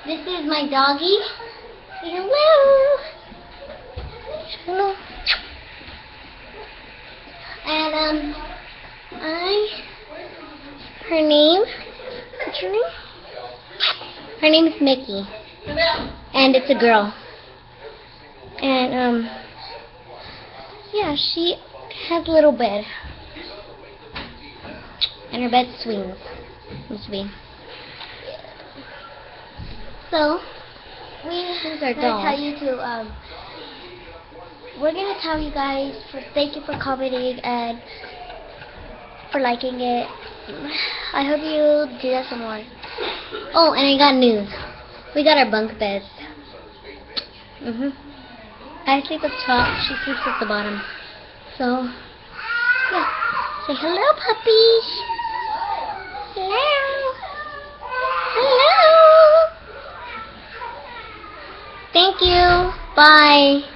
This is my doggy. Say hello. Hello. And her name. What's her name? Her name is Mickey, and it's a girl. And yeah, she has a little bed, and her bed swings. Must be. So we're gonna tell you guys thank you for commenting and for liking it. I hope you do that some more. Oh, and I got news. We got our bunk beds. I sleep up top. She sleeps at the bottom. So yeah. Say hello, puppies. Hello. Hello. Thank you. Bye.